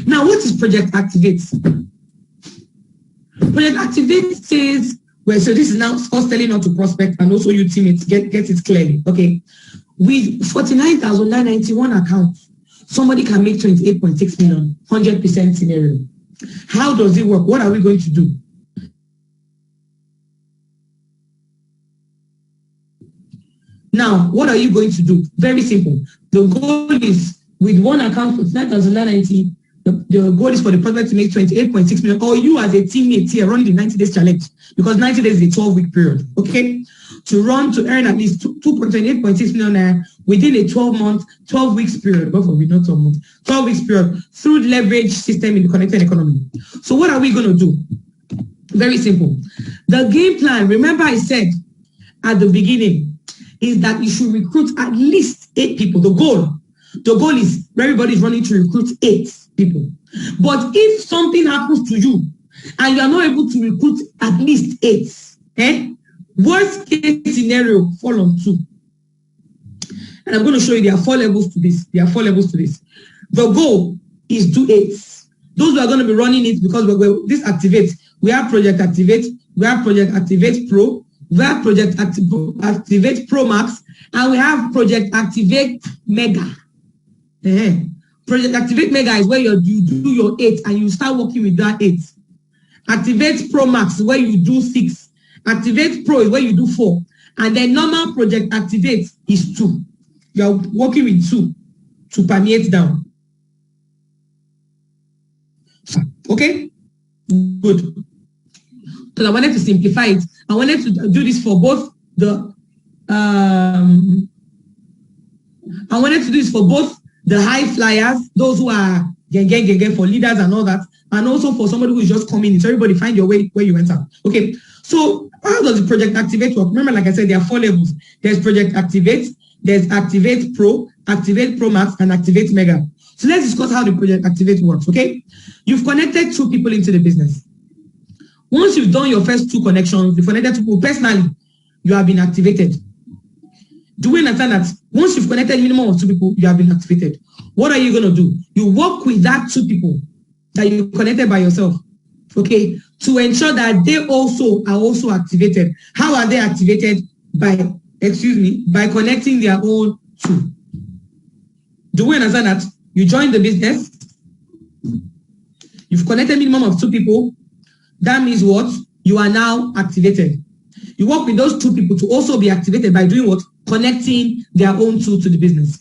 Now, what is Project Activate? Project Activate says, well, so this is now us telling how to prospect and also you teammates get it clearly. Okay. With 49,991 accounts, somebody can make 28.6 million, 100% scenario. How does it work? What are we going to do? Now, what are you going to do? Very simple. The goal is with one account for 9,990, the goal is for the prospect to make 28.6 million, or you as a teammate here running the 90 days challenge, because 90 days is a 12-week period, okay? To earn at least 2.8.6 million within a 12 weeks period, but for we not 12 months, 12 weeks period through the leverage system in the connected economy. So what are we going to do? Very simple. The game plan, remember I said at the beginning, is that you should recruit at least 8 people. The goal is everybody is running to recruit 8 people. But if something happens to you and you are not able to recruit at least 8, worst case scenario, fall on 2. And I'm going to show you there are 4 levels to this. The goal is do 8. Those who are going to be running it, because this Activate, we have Project Activate, we have Project Activate Pro, we have Project Activate Pro Max, and we have Project Activate Mega. Project Activate Mega is where you do your 8 and you start working with that 8. Activate Pro Max is where you do 6. Activate Pro is where you do 4. And then normal Project Activate is 2. You are working with 2 to permeate down. Okay? Good. So I wanted to simplify it. I wanted to do this for both the high flyers, those who are for leaders and all that, and also for somebody who is just coming in. So everybody find your way where you went out. Okay. So how does the Project Activate work? Remember, like I said, there are 4 levels. There's Project Activate, there's Activate Pro, Activate Pro Max, and Activate Mega. So let's discuss how the Project Activate works. Okay. You've connected 2 people into the business. Once you've done your first 2 connections, you've connected 2 people personally, you have been activated. Do we understand that? Once you've connected minimum of 2 people, you have been activated. What are you going to do? You work with that 2 people that you connected by yourself, okay, to ensure that they also are also activated. How are they activated? By connecting their own 2. Do we understand that? You join the business, you've connected minimum of 2 people. That means what? You are now activated. You work with those 2 people to also be activated by doing what? Connecting their own 2 to the business.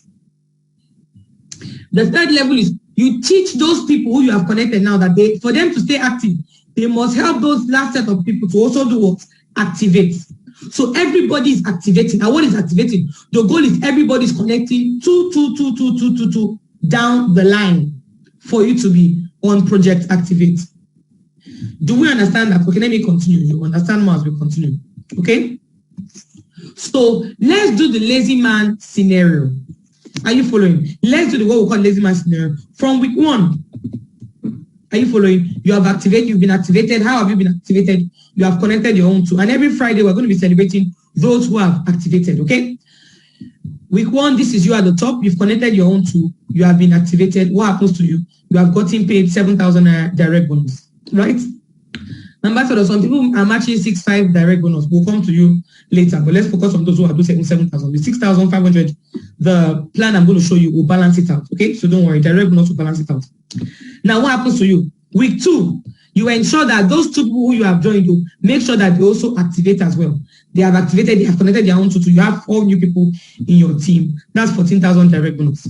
The 3rd level is you teach those people who you have connected now that for them to stay active, they must help those last set of people to also do what? Activate. So everybody is activating. And what is activating? The goal is everybody is connecting 2 down the line for you to be on Project Activate. Do we understand that? Okay, let me continue. You understand more as we continue. Okay? So let's do the lazy man scenario. Are you following? Let's do what we call lazy man scenario. From week 1. Are you following? You have activated, you've been activated. How have you been activated? You have connected your own 2. And every Friday, we're going to be celebrating those who have activated. Okay? Week 1, this is you at the top. You've connected your own 2. You have been activated. What happens to you? You have gotten paid 7,000 direct bonus. Right? Number 2, some people are matching 6,500 direct bonus. We'll come to you later, but let's focus on those who are doing 7,000. The 6,500, the plan I'm going to show you will balance it out. Okay, so don't worry, direct bonus will balance it out. Now, what happens to you? Week 2, you ensure that those 2 people who you have joined, you make sure that they also activate as well. They have activated, they have connected their own 2. You have 4 new people in your team. That's 14,000 direct bonus.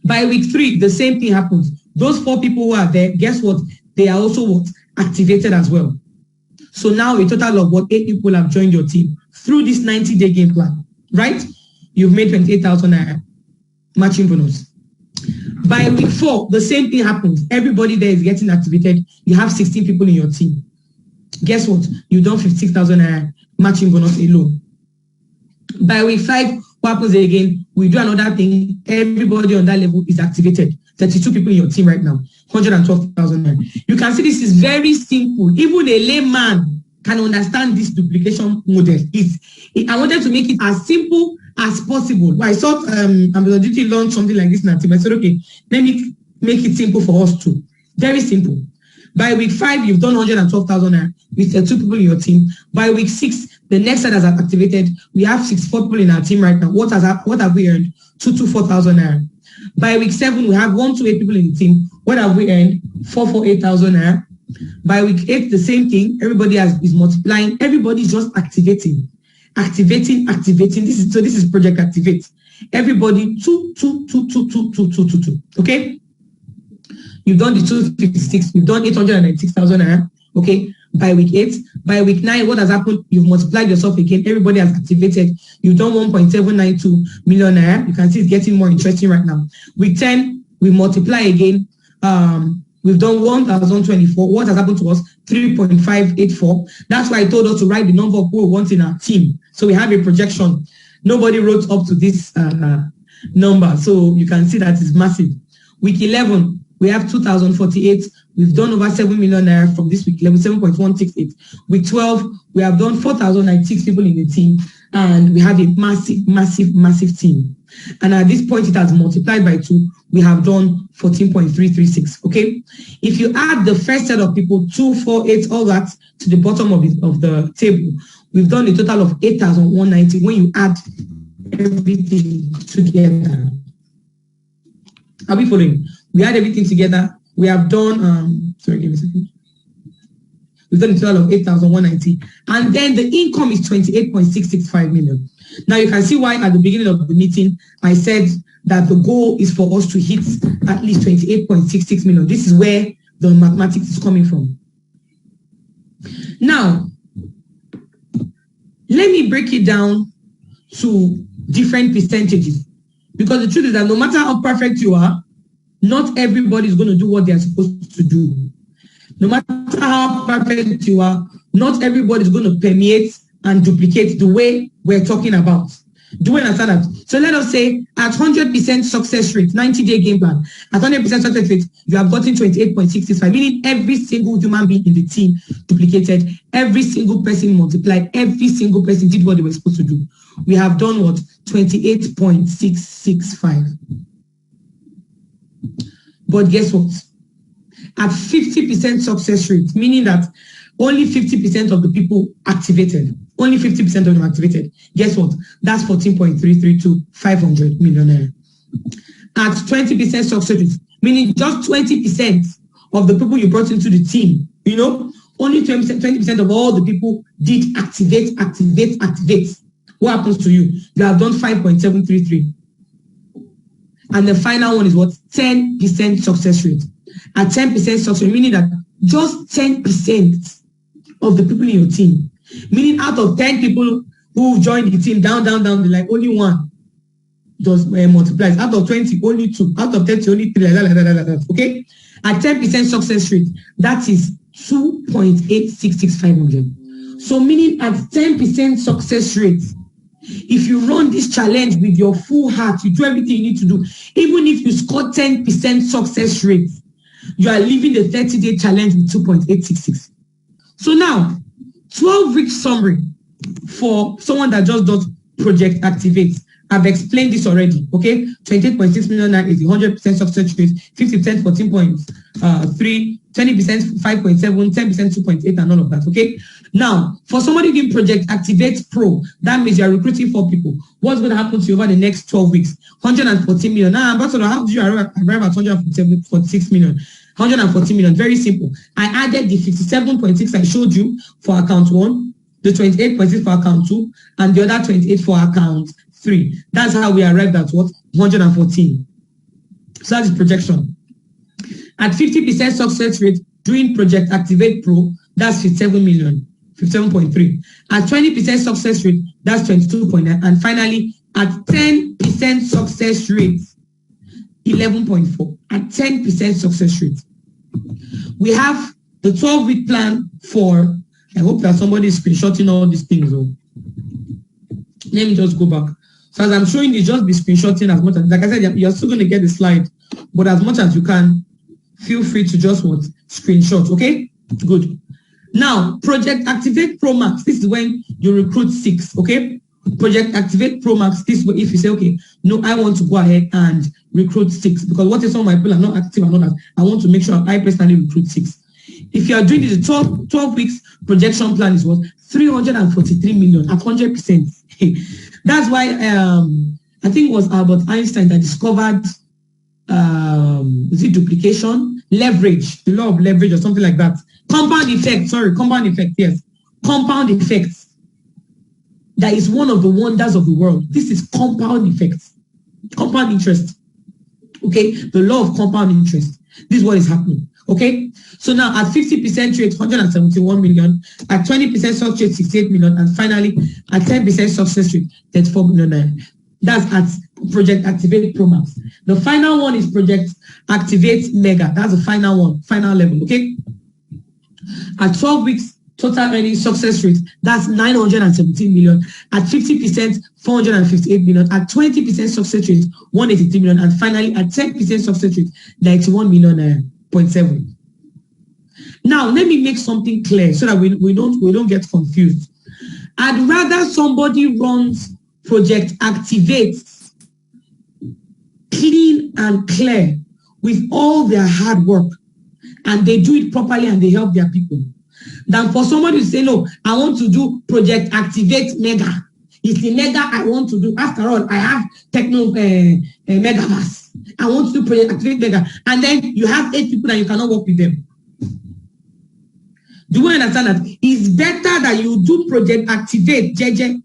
By week 3, the same thing happens. Those 4 people who are there, guess what? They are also what? Activated as well. So now a total of 8 people have joined your team through this 90-day game plan, right? You've made 28,000 matching bonus. By week 4, the same thing happens. Everybody there is getting activated. You have 16 people in your team. Guess what? You've done 56,000 matching bonus alone. By week 5, what happens again? We do another thing. Everybody on that level is activated. 32 people in your team right now. 112,000. You can see this is very simple. Even a layman can understand this duplication model. I wanted to make it as simple as possible. I thought Ambassador Duty launched something like this in our team. I said, okay, let me make it simple for us too. Very simple. By week 5, you've done 112,000 naira with 2 people in your team. By week 6, the next side has activated. We have 64 people in our team right now. What have we earned? 224,000 naira. By week 7, we have 128 people in the team. What have we earned? 448,000 naira. By week 8, the same thing. Everybody is multiplying. Everybody is just activating. Activating. This is Project Activate. Everybody 2. Okay? You've done the 256. You've done 896,000 naira. Okay? By week 8. By week 9, what has happened? You've multiplied yourself again. Everybody has activated. You've done 1.792 million naira. You can see it's getting more interesting right now. Week 10, we multiply again. We've done 1,024. What has happened to us? 3.584. That's why I told us to write the number of people we want in our team. So we have a projection. Nobody wrote up to this number. So you can see that it's massive. Week 11, we have 2,048. We've done over 7 million naira from this week 11, 7.168. Week 12, we have done 4,096 people in the team. And we have a massive team. And at this point, it has multiplied by 2. We have done 14.336. Okay. If you add the first set of people, 2, 4, 8, all that to the bottom of the table, we've done a total of 8,190 when you add everything together. Are we following? We add everything together. We have done, sorry, give me a second. We've done a total of 8,190. And then the income is 28.665 million. Now you can see why at the beginning of the meeting, I said that the goal is for us to hit at least 28.66 million. This is where the mathematics is coming from. Now, let me break it down to different percentages. Because the truth is that no matter how perfect you are, not everybody is going to do what they are supposed to do. No matter how perfect you are, not everybody is going to permeate and duplicate the way we're talking about. Do you understand that? So let us say at 100% success rate, 90-day game plan, at 100% success rate, you have gotten 28.665, meaning every single human being in the team duplicated, every single person multiplied, every single person did what they were supposed to do. We have done what? 28.665. But guess what? At 50% success rate, meaning that only 50% of the people activated, only 50% of them activated. Guess what? That's 14.332, 500 million. At 20% success rate, meaning just 20% of the people you brought into the team, you know, only 20% of all the people did activate. What happens to you? You have done 5.733. And the final one is what? 10% success rate. At 10% success rate, meaning that just 10% of the people in your team, meaning out of 10 people who joined the team, down, like only one does multiplies. Out of 20, only 2. Out of 30, only 3. Like that. Okay? At 10% success rate, that is 2.866500. So meaning at 10% success rate, if you run this challenge with your full heart, you do everything you need to do, even if you score 10% success rate, you are leaving the 30-day challenge with 2.866. So now, 12-week summary for someone that just does Project Activate. I've explained this already, okay? 28.6 million is the 100% success rate, 50% 14.3, 20% 5.7, 10% 2.8, and all of that, okay? Now, for somebody doing Project Activate Pro, that means you're recruiting 4 people. What's going to happen to you over the next 12 weeks? 114 million. Now, Ambassador, how did you arrive at 146 million? 114 million, very simple. I added the 57.6 I showed you for account 1, the 28.6 for account 2, and the other 28 for account 3. That's how we arrived at what? 114. So that's the projection. At 50% success rate, doing Project Activate Pro, that's 57 million, 57.3. At 20% success rate, that's 22.9. And finally, at 10% success rate, 11.4. At 10% success rate. We have the 12-week plan for, I hope that somebody is screenshotting all these things. Let me just go back. So as I'm showing you, just be screenshotting as much as, like I said, you're still going to get the slide, but as much as you can, feel free to just what? Screenshot, okay? Good. Now, Project Activate Pro Max, this is when you recruit 6, okay? Project Activate Pro Max is if you say, okay, no, I want to go ahead and recruit 6, because what if some of my people are not active and all that? I want to make sure I personally recruit 6. If you are doing this 12 weeks projection plan is what? 343 million at 100%. That's why I think it was Albert Einstein that discovered is it duplication? Leverage, the law of leverage or something like that. Compound effect, yes. Compound effects. That is one of the wonders of the world. This is compound effects. Compound interest. Okay, the law of compound interest. This is what is happening. Okay, so now at 50% rate, 171 million, at 20% success rate, 68 million, and finally at 10% success rate, 34 million. That's at Project Activate Pro Max. The final one is Project Activate Mega. That's the final one, final level. Okay, at 12 weeks, total earnings success rate, that's 917 million. At 50%, 458 million. At 20% success rate, 183 million. And finally, at 10% success rate, 91 million. 0.7. Now, let me make something clear so that we don't get confused. I'd rather somebody runs Project Activate clean and clear with all their hard work, and they do it properly and they help their people, than for somebody to say, no, I want to do Project Activate Mega. It's the mega I want to do. After all, I have Techno Megaverse. I want to do Project Activate Mega. And then you have 8 people and you cannot work with them. Do you understand that? It's better that you do Project Activate, JJ.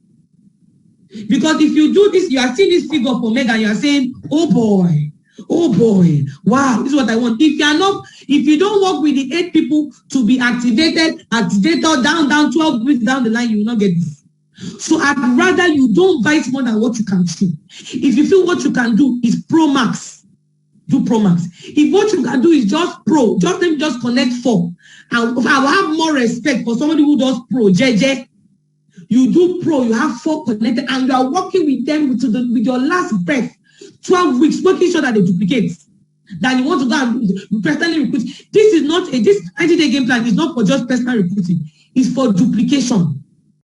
Because if you do this, you are seeing this figure for Mega and you are saying, oh boy, wow, this is what I want. If you don't work with the 8 people to be activated down 12 weeks down the line, you will not get this. So I'd rather you don't bite more than what you can chew. If you feel what you can do is Pro Max, do Pro Max. If what you can do is just Pro, let me just connect 4. And I will have more respect for somebody who does Pro, JJ. You do Pro, you have 4 connected, and you are working with them with your last breath, 12 weeks, making sure that they duplicate. That you want to go and personally recruit. This is not this 90-day game plan is not for just personal recruiting. It's for duplication.